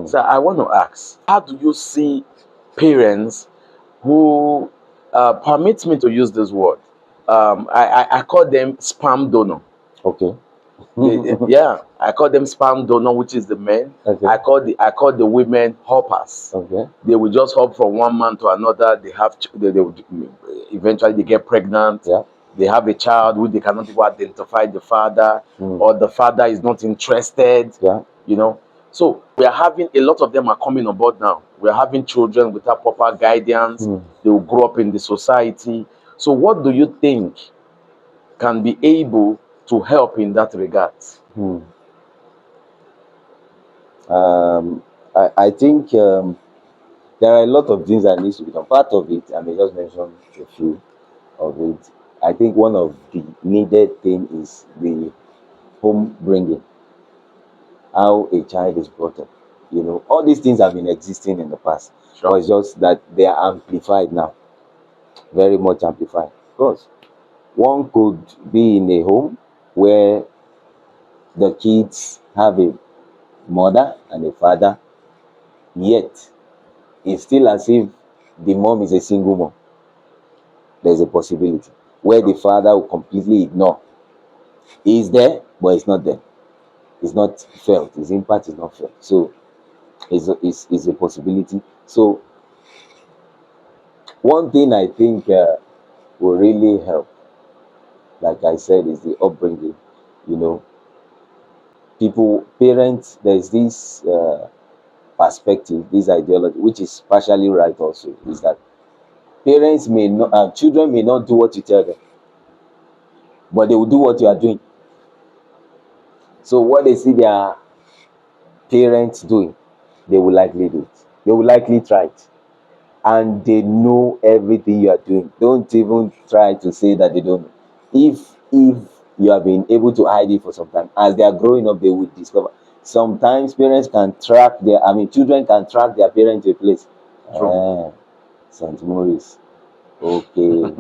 So I want to ask, how do you see parents who, permit me to use this word, I call them spam donor. Okay. Yeah, I call them spam donor, which is the men. Okay. I call the women hoppers. Okay. They will just hop from one man to another. They have they would, eventually they get pregnant. Yeah. They have a child who they cannot even identify the father, or the father is not interested. Yeah. You know, so we are having a lot of them are coming on board now. We are having children without proper guidance. They will grow up in the society. So what do you think can be able to help in that regard? I think there are a lot of things that needs to be done. Part of it, I may just mention a few of it. I think one of the needed thing is the home bringing, how a child is brought up. All these things have been existing in the past, Sure. but it's just that they are amplified now, very much amplified. Of course, one could be in a home where the kids have a mother and a father, yet it's still as if the mom is a single mom. There's a possibility where the father will completely ignore. He's there, but it's not there. It's not felt. His impact is not felt. So it's a possibility. So one thing I think will really help, like I said, is the upbringing. You know, parents, there's this perspective, this ideology, which is partially right also, is that parents may not, children may not do what you tell them, but they will do what you are doing. So what they see their parents doing, they will likely do it. They will likely try it. And they know everything you are doing. Don't even try to say that they don't know. If you have been able to hide it for some time, as they are growing up, they will discover. Sometimes children can track their parents to a place. St. Maurice. Okay.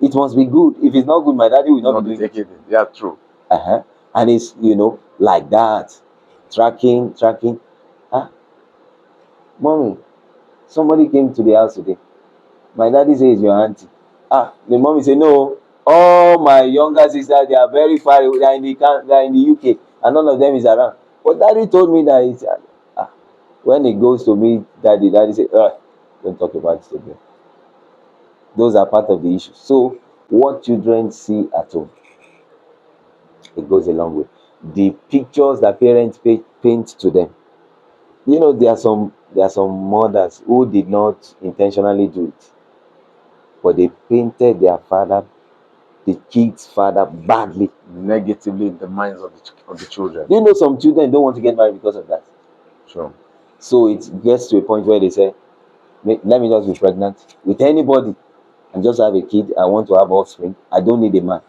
It must be good. If it's not good, my daddy will not be doing it. Yeah, true. And it's like that, tracking. Mommy, somebody came to the house today. My daddy says your auntie. The mommy say no. All my younger sisters, they are very far away. They are in the UK, and none of them is around. But daddy told me that when he goes to meet daddy say, don't talk about it again. Those are part of the issue. So what children see at home, it goes a long way. The pictures that parents paint to them. There are some mothers who did not intentionally do it, but they painted the kid's father, badly, negatively in the minds of the children. Do you know some children don't want to get married because of that? Sure. So it gets to a point where they say, let me just be pregnant with anybody and just have a kid. I want to have offspring. I don't need a man.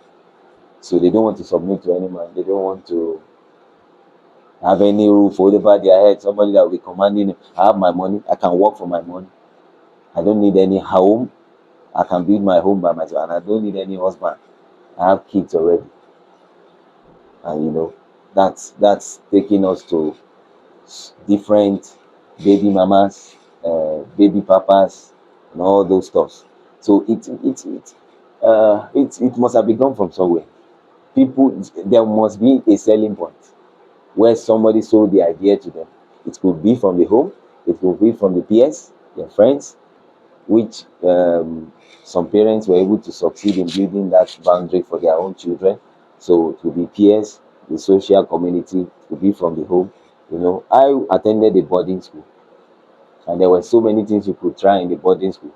So they don't want to submit to any man. They don't want to have any roof over their head. Somebody that will be commanding them. I have my money. I can work for my money. I don't need any home. I can build my home by myself, and I don't need any husband. I have kids already. And that's taking us to different baby mamas, baby papas, and all those stuff. So it must have begun from somewhere. There must be a selling point where somebody sold the idea to them. It could be from the home, it could be from the peers, their friends, which some parents were able to succeed in building that boundary for their own children. So it would be peers, the social community, it would be from the home. I attended a boarding school, and there were so many things you could try in the boarding school.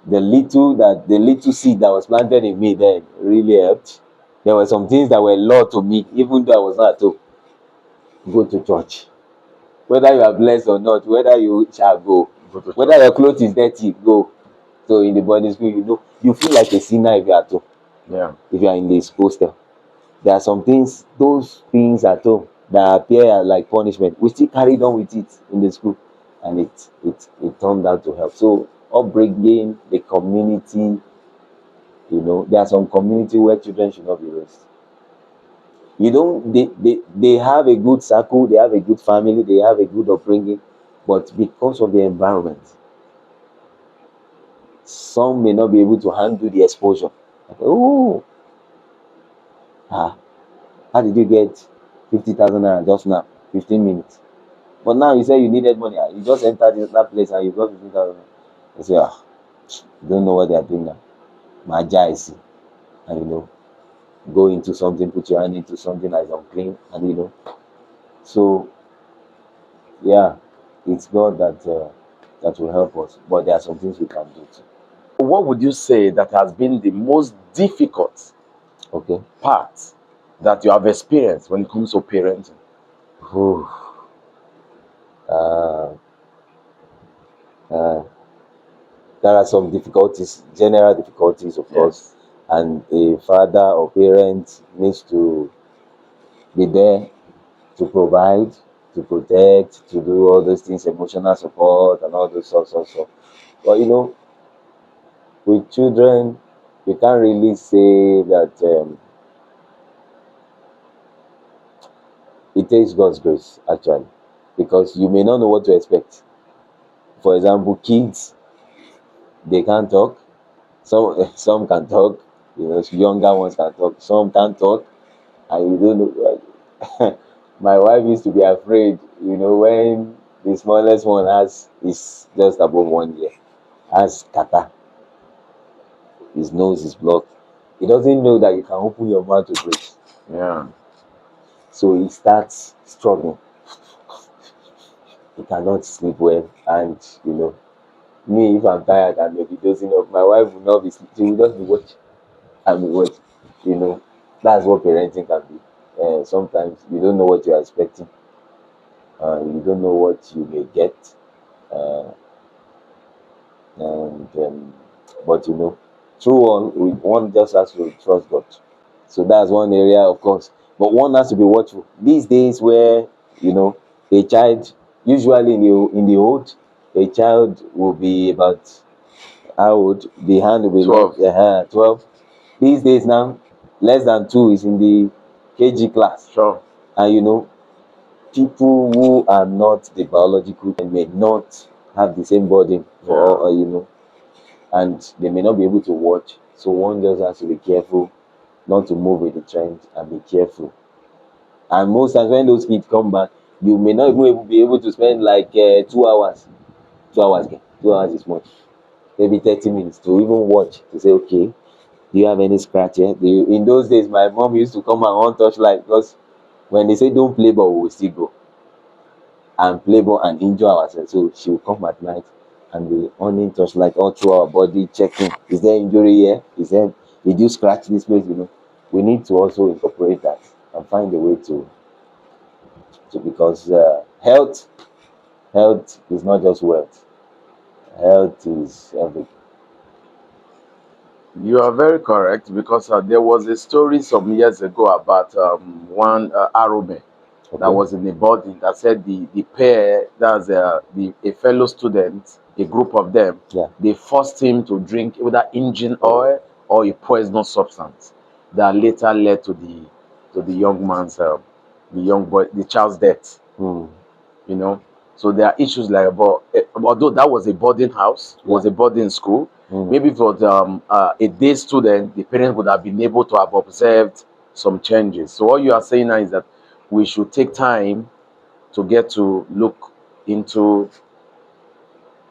The little seed that was planted in me then really helped. There were some things that were law to me, even though I was not at home. Go to church. Whether you are blessed or not, whether you shall go. Whether your clothes is dirty, go. So in the boarding school, you feel like a sinner if you are at home. Yeah. If you are in this hostel. There are some things, those things at home that appear like punishment, we still carried on with it in the school, and it turned out to help. So upbringing, the community, there are some community where children should not be raised. You don't, they have a good circle, they have a good family, they have a good upbringing, but because of the environment, some may not be able to handle the exposure. Like, oh, ah, how did you get 50,000 naira just now, 15 minutes? But now you say you needed money, you just entered that place and you got 50,000. You say, ah, you don't know what they are doing now. My guys, and go into something, put your hand into something that is unclean, and so yeah, it's God that will help us. But there are some things we can do too. What would you say that has been the most difficult Okay. part that you have experienced when it comes to parenting? Whew. Uh, uh, there are some difficulties, general difficulties, of course, Yes. and a father or parent needs to be there to provide, to protect, to do all those things, emotional support, and all those sorts of stuff. But with children, you can't really say that it takes God's grace, actually, because you may not know what to expect. For example, kids, they can't talk. Some can talk. Younger ones can talk. Some can't talk, and you don't know. My wife used to be afraid. When the smallest one is just above 1 year, has kata, his nose is blocked. He doesn't know that you can open your mouth to breathe. Yeah. So he starts struggling. He cannot sleep well, and me, if I'm tired, I may be dozing off. My wife will not be sleeping. She will just be watching. I mean, what that's what parenting can be. Sometimes you don't know what you are expecting. You don't know what you may get, uh, and but through one just has to trust God. So that's one area, of course. But one has to be watchful. These days, where a child, usually in the old, a child will be about how old? The hand will be 12. like 12. These days now, less than 2 is in the KG class. Sure. And people who are not the biological and may not have the same burden for and they may not be able to watch. So one just has to be careful not to move with the trend and be careful. And most times when those kids come back, you may not even be able to spend like 2 hours. 2 hours, 2 hours is much. Maybe 30 minutes to even watch to say, okay, do you have any scratch here? In those days, my mom used to come and on touchlight, because when they say don't play ball, we will still go and play ball and injure ourselves. So she will come at night and be on touchlight all through our body, checking, is there injury here? Did you scratch this place? We need to also incorporate that and find a way to because health is not just wealth. Health is everything. You are very correct, because there was a story some years ago about one Arome that Okay. was in a body that said the pair, that's a fellow student, a group of them, Yeah. they forced him to drink either engine oil or a poisonous substance that later led to the young man's the young boy, the child's death. Hmm. So there are issues like, but although that was a boarding house, was Yeah. a boarding school, Hmm. maybe for a day student, the parents would have been able to have observed some changes. So what you are saying now is that we should take time to get to look into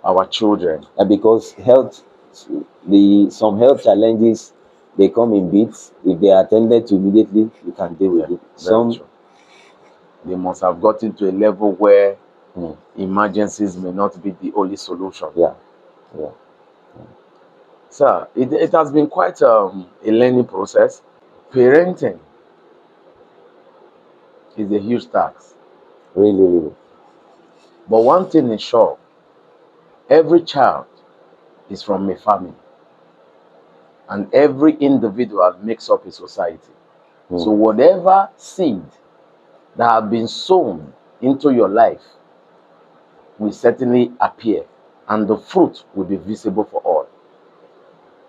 our children. And because some health challenges, they come in bits. If they are attended to immediately, you can deal Yeah, with it. very Some true. They must have gotten to a level where Hmm. emergencies may not be the only solution. Yeah. Yeah. Sir, it has been quite a learning process. Parenting is a huge task. Really, really. But one thing is sure, every child is from a family, and every individual makes up a society. So Hmm. whatever seed that have been sown into your life will certainly appear, and the fruit will be visible for all.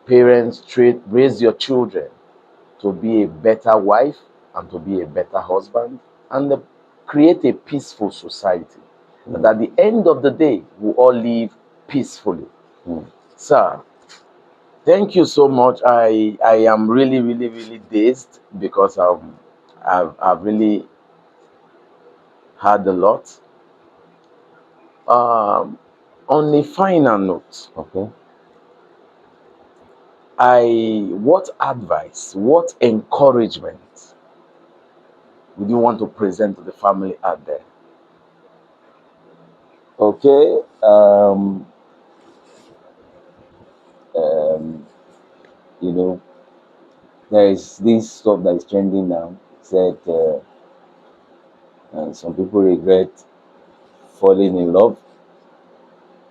Parents, raise your children to be a better wife, and to be a better husband and create a peaceful society. That at the end of the day, we all live peacefully. Sir, thank you so much. I am really, really, really dazed because I've really had a lot. On a final note, Okay. what advice, what encouragement would you want to present to the family out there? Okay. You know, there is this stuff that is trending now. Said some people regret falling in love.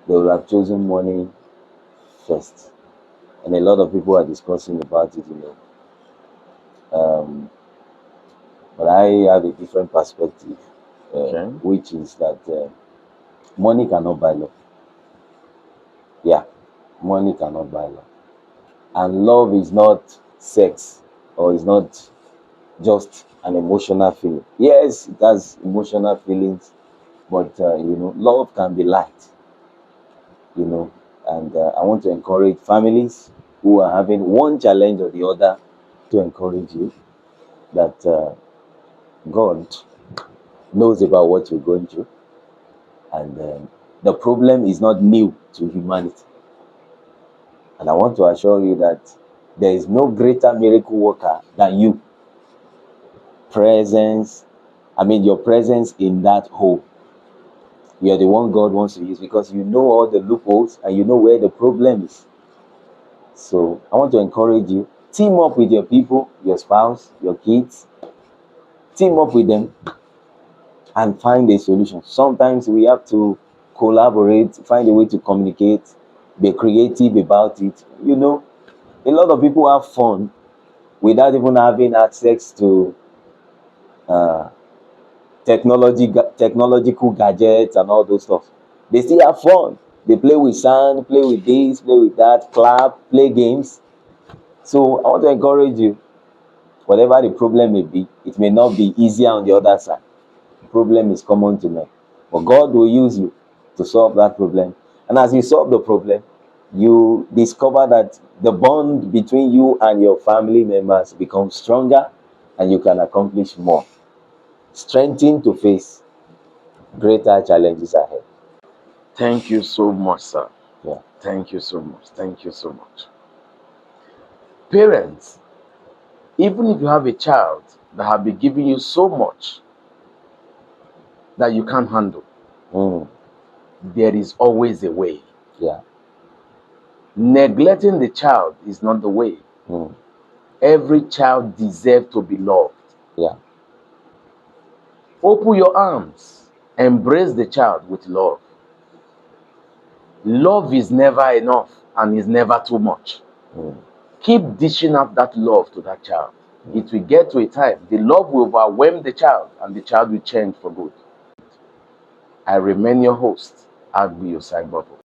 They would have chosen money first, and a lot of people are discussing about it. Um, but I have a different perspective, Okay. which is that money cannot buy love. Yeah, money cannot buy love, and love is not sex, or is not just an emotional feeling. Yes, it has emotional feelings, but love can be light. And I want to encourage families who are having one challenge or the other to encourage you that God knows about what you're going through, and the problem is not new to humanity. And I want to assure you that there is no greater miracle worker than you. Your presence in that home. You're the one God wants to use because you know all the loopholes and you know where the problem is. So I want to encourage you, team up with your people, your spouse, your kids, team up with them and find a solution. Sometimes we have to collaborate, find a way to communicate, be creative about it. A lot of people have fun without even having access to uh, technological gadgets and all those stuff. They still have fun. They play with sand, play with this, play with that, clap, play games. So I want to encourage you, whatever the problem may be, it may not be easier on the other side. The problem is common to men. But God will use you to solve that problem. And as you solve the problem, you discover that the bond between you and your family members becomes stronger and you can accomplish more. Strengthened to face greater challenges ahead. Thank you so much, sir. Yeah. Thank you so much. Thank you so much. Parents, even if you have a child that have been giving you so much that you can't handle, Mm. there is always a way. Yeah. Neglecting the child is not the way. Mm. Every child deserves to be loved. Yeah. Open your arms, embrace the child with love. Love is never enough and is never too much. Mm. Keep dishing out that love to that child. It will get to a time, the love will overwhelm the child and the child will change for good. I remain your host, Agbi Osai Babo.